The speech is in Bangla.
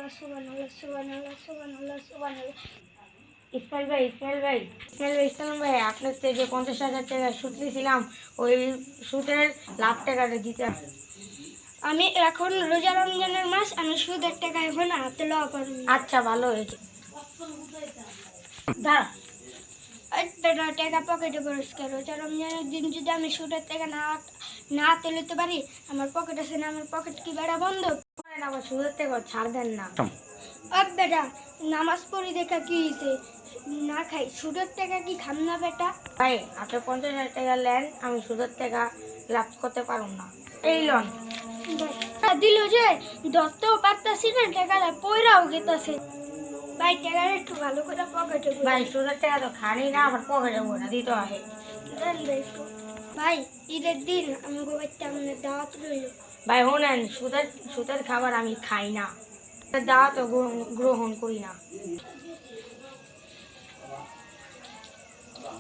সুবহানাল্লাহ সুবহানাল্লাহ সুবহানাল্লাহ সুবহানাল্লাহ সুবহানাল্লাহ। ইসমাইল ভাই আপনার থেকে 50,000 টাকা সুদ নিয়েছিলাম, ওই সুদের লাখ টাকাটা দিতে। আমি এখন রোজা রমজানের মাস, আমি সুদের টাকা এখন হাতে লওয়া পারবো না। আচ্ছা ভালো হয়েছে। দাঁড়া, বেটা টাকা পকেটে খরচ করো। রোজা রমজানের দিন যদি আমি সুদের টাকা না হাতে নিতে পারি, আমার পকেট আছে না, আমার পকেট কি বেড়া বন্ধ? আবার সুদের টাকা ছাড় দেন না। বেটা নামাজ পড়ি দেখা কি হয়েছে, না খাই সুদের টাকা কি খাম না বেটা? ভাই আপনি 50,000 টাকা নেন, আমি সুদের টাকা লাভ করতে পারব না। এই লোন দিল যে ধরতেও পারতাছি না, টাকাটা পয়রাও গেতাছে। ভাই টাকাটা একটু ভালো করে পকেটে ভাই সুদের টাকা তো খানি না, আবার পকেটে বইটা দিতে হয়। ভাই ঈদের দিন আমি গোবাইতে আমাদের দাওয়াত রইল। ভাই শোনেন, সুদের সুদের খাবার আমি খাই না, দাওয়াতও গ্রহণ করি না।